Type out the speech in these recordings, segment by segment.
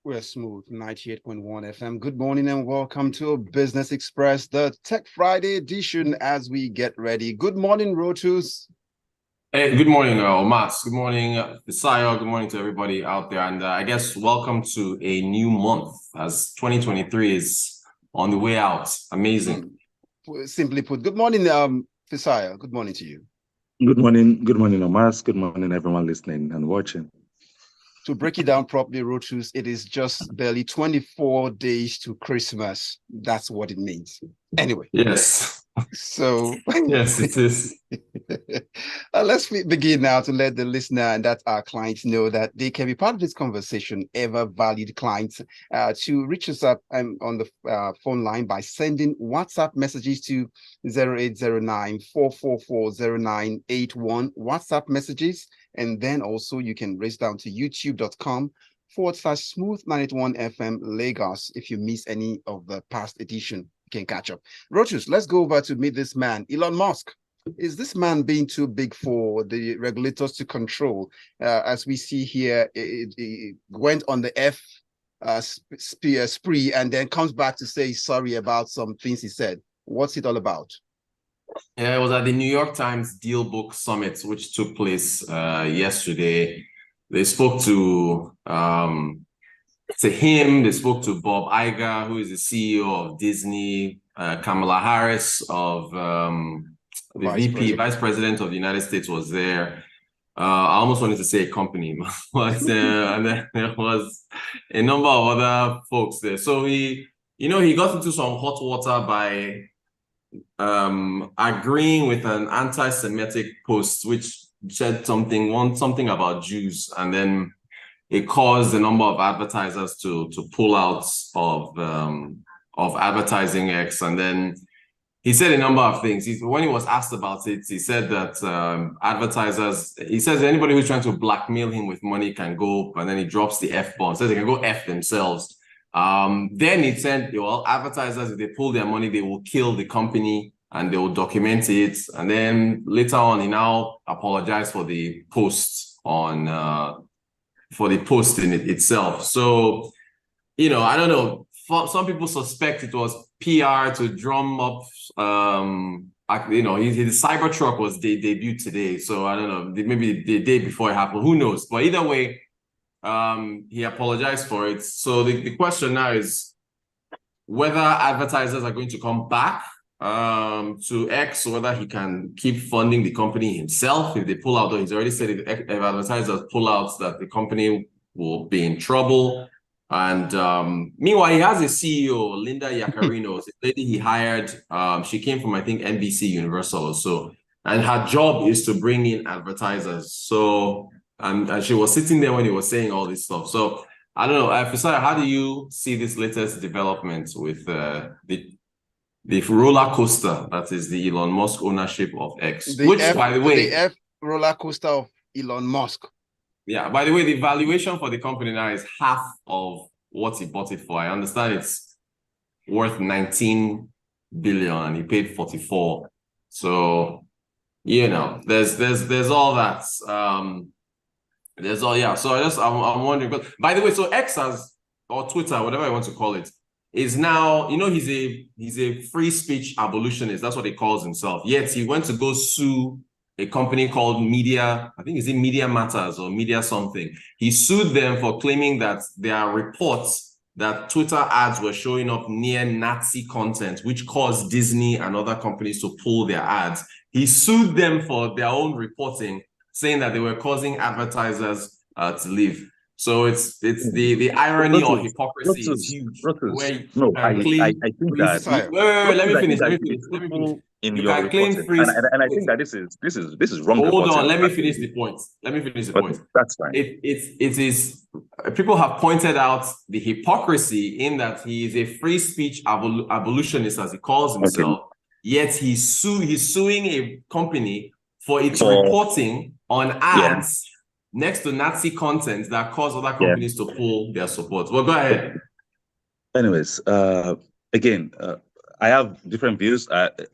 We're smooth, 98.1 FM. Good morning and welcome to Business Express, the Tech Friday edition as we get ready. Good morning, Rotus. Hey, good morning, Mats. Good morning, Desire. Good morning to everybody out there. And I guess welcome to a new month as 2023 is on the way out. Amazing. Simply put, good morning, Desire. Good morning to you. Good morning, Omas. Good morning, everyone listening and watching. To break it down properly, Rotus, it is just barely 24 days to Christmas. That's what it means. Anyway. Yes. So yes, it is. Let's begin now to let the listener and that our clients know that they can be part of this conversation. Ever valued clients to reach us up on the phone line by sending WhatsApp messages to 0809-444-0981 WhatsApp messages, and then also you can race down to youtube.com/smooth981FM Lagos if you miss any of the past edition. Can catch up. Rotus, let's go over to meet this man, Elon Musk. Is this man being too big for the regulators to control? As we see here, it went on the F spree and then comes back to say sorry about some things he said. What's it all about? Yeah, it was at the New York Times Deal Book Summit, which took place yesterday. They spoke to him, they spoke to Bob Iger, who is the CEO of Disney, Kamala Harris of the Vice President of the United States was there. I almost wanted to say a company, but and then there was a number of other folks there. So he got into some hot water by agreeing with an anti-Semitic post, which said something about Jews, and then it caused a number of advertisers to pull out of advertising X. And then he said a number of things. When he was asked about it, he said that he says anybody who's trying to blackmail him with money can go, and then he drops the F-bomb, says they can go F themselves. Then he said, well, advertisers, if they pull their money, they will kill the company and they will document it. And then later on, he now apologized for the post for the post in it itself. So, I don't know. Some people suspect it was PR to drum up, his Cybertruck was debuted today. So I don't know, maybe the day before it happened, who knows? But either way, he apologized for it. So the question now is whether advertisers are going to come back to X, or whether he can keep funding the company himself. If they pull out, though, he's already said if advertisers pull out, that the company will be in trouble. And meanwhile, he has a CEO, Linda Yaccarino, a lady he hired. She came from, I think, NBC Universal or so, and her job is to bring in advertisers. So, and she was sitting there when he was saying all this stuff. So I don't know, Fisaya, how do you see this latest development with the roller coaster that is the Elon Musk ownership of X, by the way, the F roller coaster of Elon Musk. Yeah, by the way, the valuation for the company now is half of what he bought it for. I understand it's worth 19 billion and he paid 44. So, there's all that. So I'm wondering, but by the way, so X or Twitter, whatever I want to call it, is now, he's a free speech abolitionist. That's what he calls himself. Yet he went to go sue a company called Media, I think it's in Media Matters or Media something. He sued them for claiming that there are reports that Twitter ads were showing up near Nazi content, which caused Disney and other companies to pull their ads. He sued them for their own reporting, saying that they were causing advertisers to leave. So it's the irony or hypocrisy is huge. I think that let me finish. In your reporting, and I think that this is wrong. Hold on, let me finish the point. That's fine. It is people have pointed out the hypocrisy in that he is a free speech abolitionist, as he calls himself. Okay. Yet he's suing a company for its reporting on ads next to Nazi content that cause other companies to pull their support. Well, go ahead. Anyways, again, I have different views.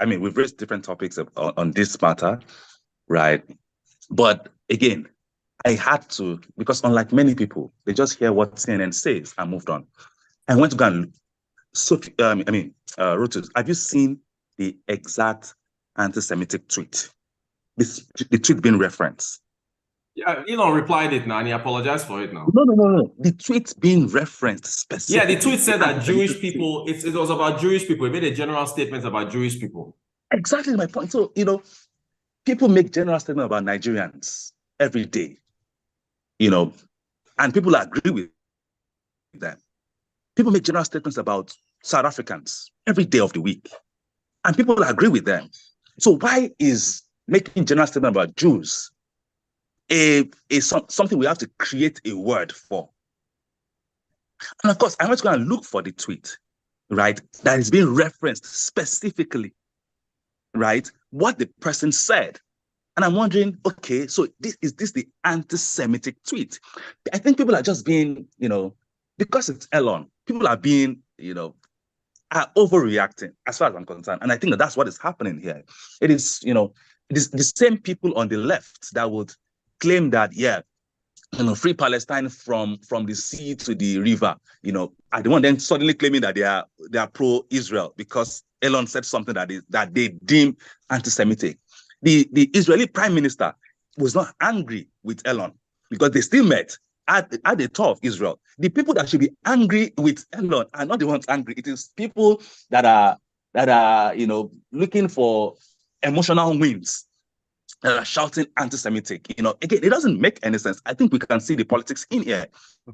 We've raised different topics on this matter, right? But again, I had to, because unlike many people, they just hear what CNN says and moved on. I went to go and Rotus, have you seen the exact anti-Semitic tweet? The tweet being referenced. Yeah, Elon replied it now and he apologized for it now. No. The tweet being referenced specifically. Yeah, the tweet said that Jewish people, it was about Jewish people. It made a general statement about Jewish people. Exactly my point. So, people make general statements about Nigerians every day, and people agree with them. People make general statements about South Africans every day of the week, and people agree with them. So why is making general statements about Jews something we have to create a word for? And of course, I went to go and look for the tweet, right, that is being referenced specifically, right, what the person said. And I'm wondering, okay, so is this the anti-Semitic tweet? I think people are just being, because it's Elon, people are being, are overreacting as far as I'm concerned. And I think that's what is happening here. It is, it is the same people on the left that would claim that, free Palestine from the sea to the river, are the one then suddenly claiming that they are pro-Israel because Elon said something that they deem anti-Semitic. The Israeli prime minister was not angry with Elon because they still met at the tour of Israel. The people that should be angry with Elon are not the ones angry. It is people that are looking for emotional wins, that are shouting anti-Semitic. Again, it doesn't make any sense. I think we can see the politics in here.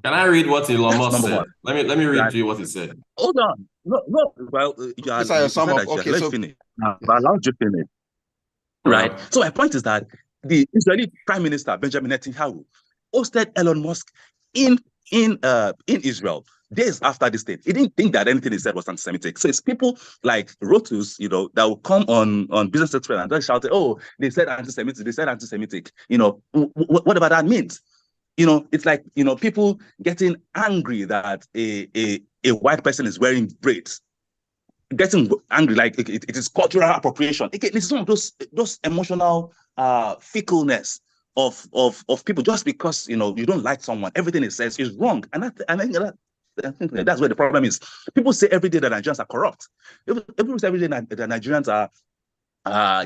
Can I read what Elon Musk said? Let me read to you what he said. Hold on. No. Well, let's finish. But allow you finish. Right. So my point is that the Israeli Prime Minister Benjamin Netanyahu hosted Elon Musk in Israel days after this thing. He didn't think that anything he said was anti-Semitic. So it's people like Rotus, that will come on Business Express and just shout, "Oh, they said anti-Semitic. They said anti-Semitic." Whatever that means. It's like people getting angry that a white person is wearing braids. Getting angry, like it is cultural appropriation. Again, it's some of those emotional fickleness of people just because you don't like someone. Everything it says is wrong, and I think that's where the problem is. People say every day that Nigerians are corrupt. People say every day that Nigerians are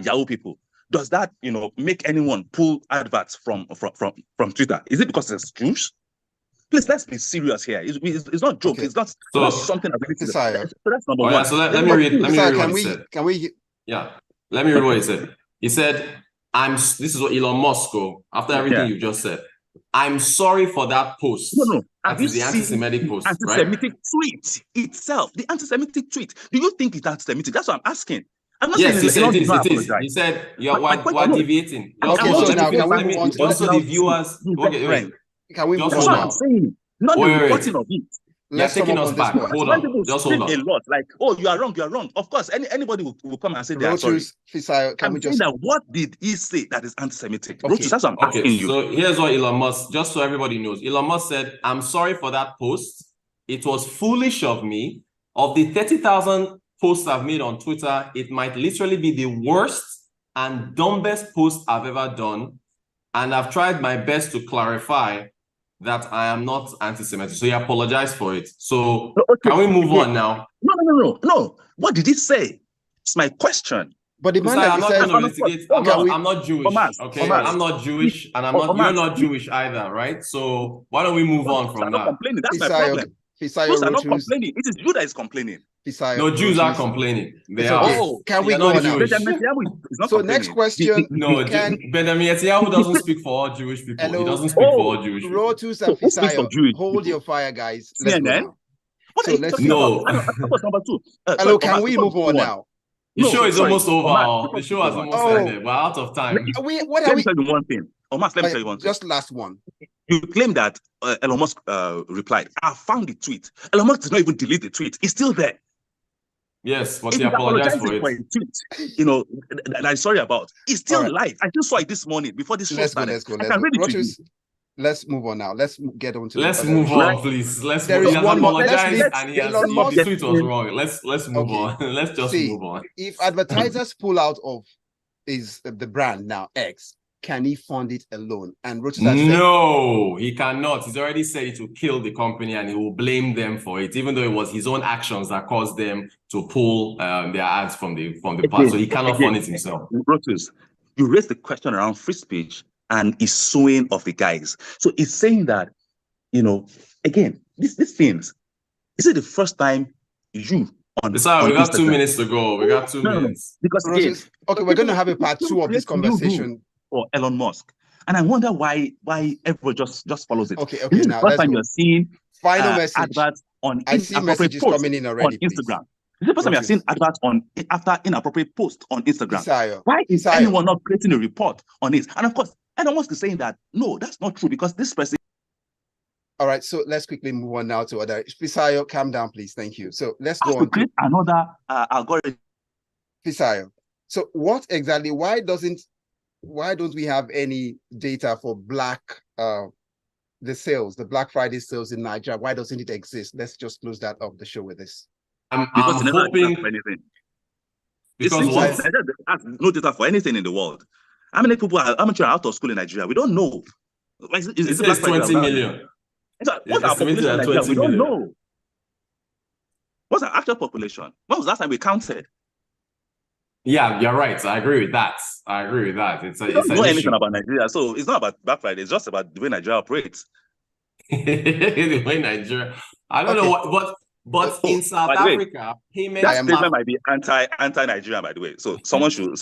Yahoo people. Does that make anyone pull adverts from Twitter? Is it because it's Jews? Please, let's be serious here. It's not joke. Okay. It's not something ability. So that's number one. So let me read what he said. Can we? Yeah. Let me read what he said. He said, this is what Elon Musk after everything you just said. I'm sorry for that post. No. That is the anti-Semitic post, anti-Semitic tweet itself. The anti-Semitic tweet. Do you think it's anti-Semitic? That's what I'm asking. Yes, he said it is. He said we're deviating. Okay, so now can we move on to also the viewers? Okay, can we move on now? Not the reporting of it. You're taking us back. Hold on. Just hold on. A lot like, oh, you are wrong. Of course, anybody will come and say they are sorry. Can we just? What did he say that is anti-Semitic? Okay. That's what I'm asking you. So here's what Elon Musk, just so everybody knows. Elon Musk said, "I'm sorry for that post. It was foolish of me. Of the 30,000 posts I've made on Twitter, it might literally be the worst and dumbest post I've ever done. And I've tried my best to clarify that I am not anti-Semitic." So he apologized for it. So can we move on now? No. What did he say? It's my question. But the man I'm not going to investigate. I'm not Jewish. I'm not Jewish, and you're not Jewish either, right? So why don't we move on from that? That's my problem. Those are not complaining. It is you that is complaining. No, Jews are complaining. They are. Oh, can we go on now? So next question. No, Benjamin Netanyahu doesn't speak for all Jewish people. He doesn't speak for all Jewish people. Rotus and Fisayo, hold your fire, guys. Let's go now. So let's go. Number two. Hello, can we move on now? The show is almost over. The show has almost ended. We're out of time. Let me tell you one thing. Let me tell you one thing. Just last one. You claim that Elon Musk replied. I found the tweet. Elon Musk did not even delete the tweet. It's still there. Yes, but he apologized for it. Tweet, that I'm sorry about. It's still live. I just saw it this morning before this show started. Let's go. Let's move on now. Let's get on to. Let's move on, please. There is one more. The tweet was wrong. Let's move on. Let's just move on. If advertisers pull out of the brand now X, can he fund it alone? And Rotus has said, no, he cannot. He's already said it will kill the company and he will blame them for it, even though it was his own actions that caused them to pull their ads from the part. So he cannot fund it himself. Rotus, you raised the question around free speech and his suing of the guys. So it's saying that, again, these things, is it the first time you on we got Instagram? 2 minutes to go. We got 2 minutes. Because again, okay, we're going to have a part 2 of this conversation for Elon Musk, and I wonder why everyone just follows it. Okay. This is Now the first time you're seeing final message adverts on I see messages coming in already on Instagram. This is the first time you're seeing adverts after inappropriate posts on Instagram. Isaiah, why is anyone not creating a report on it? And of course, Elon Musk is saying that no, that's not true because this person. All right, so let's quickly move on now to Oddiri. Fisayo, calm down, please. Thank you. So let's go on to create another algorithm. Fisayo. So what exactly? Why don't we have any data for the Black Friday sales in Nigeria? Why doesn't it exist? Let's just close that up the show with this. I'm hoping because there's no data for anything in the world. How many people are out of school in Nigeria? We don't know. It's 20 million. What's our population in Nigeria? We don't know. What's our actual population? When was the last time we counted? Yeah, you're right. I agree with that. It's don't know anything about Nigeria, so it's not about Black Friday. It's just about the way Nigeria operates. The way Nigeria. I don't know but in South Africa, payment statement might be anti-Nigerian, by the way. So someone should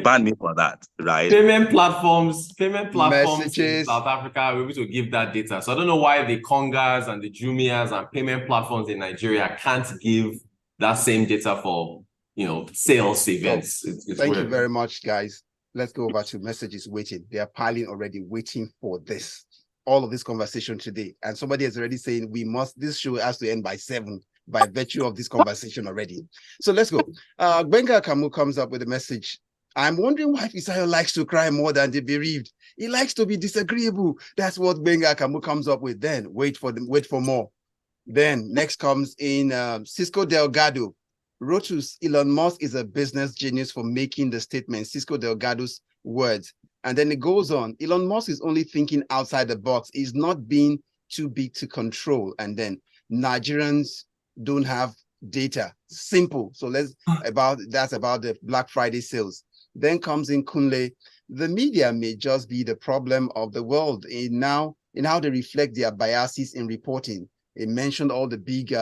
ban me for that, right? Payment platforms messages in South Africa are able to give that data. So I don't know why the Kongas and the Jumias and payment platforms in Nigeria can't give that same data for sales events. It's Thank weird. you very much, guys. Let's go over to messages waiting. They are piling already, waiting for this. All of this conversation today, and somebody is already saying this show has to end by 7 by virtue of this conversation already. So let's go. Gbenga Kamu comes up with a message. I'm wondering why Fisayo likes to cry more than the bereaved. He likes to be disagreeable. That's what Gbenga Kamu comes up with. Then wait for more. Then next comes in Cisco Delgado. Rotus, Elon Musk is a business genius for making the statement. Cisco Delgado's words. And then it goes on. Elon Musk is only thinking outside the box. He's not being too big to control. And then Nigerians don't have data. Simple. So that's about the Black Friday sales. Then comes in Kunle. The media may just be the problem of the world in how they reflect their biases in reporting. It mentioned all the big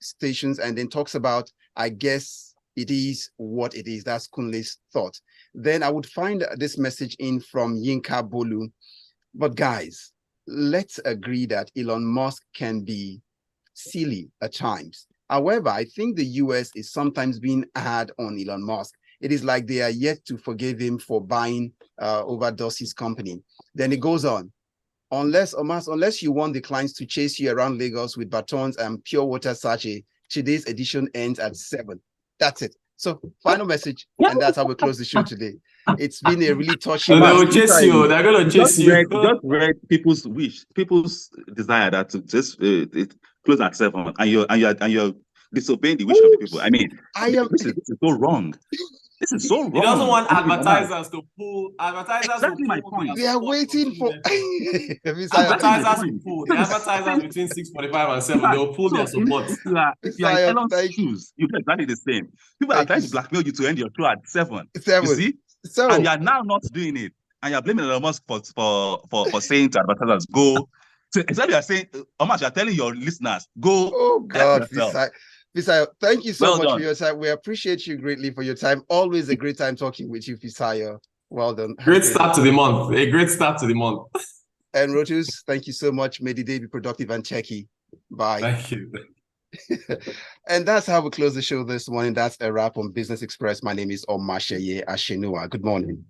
stations and then talks about, I guess it is what it is. That's Kunle's thought. Then I would find this message in from Yinka Bolu. But guys, let's agree that Elon Musk can be silly at times. However, I think the US is sometimes being hard on Elon Musk. It is like they are yet to forgive him for buying Overdos's company. Then it goes on. Unless you want the clients to chase you around Lagos with batons and pure water sachet, today's edition ends at 7. That's it. So final message, and that's how we close the show today. It's been a really touching. They will chase you. They're gonna chase you. Just read people's wish, people's desire that to just close at 7, and you're disobeying the wish of the people. I mean, this is so wrong. This is so wrong. He doesn't want advertisers to pull. Advertisers exactly my point. They are waiting for advertisers will pull. The advertisers between 6:45 and 7, they'll pull their support. If you are in Elon's shoes, you get exactly the same. People are trying to blackmail you to end your show at 7. You see? So, and you are now not doing it, and you're blaming Elon Musk for saying to advertisers, go. So exactly, you're saying, Omatseye, you're telling your listeners, go. Oh God, Fisayo, thank you so much done. for your time. We appreciate you greatly for your time. Always a great time talking with you, Fisayo. Well done. Great start to the month. A great start to the month. And Rotus, thank you so much. May the day be productive and checky. Bye. Thank you. And that's how we close the show this morning. That's a wrap on Business Express. My name is Omatseye Atsenuwa. Good morning.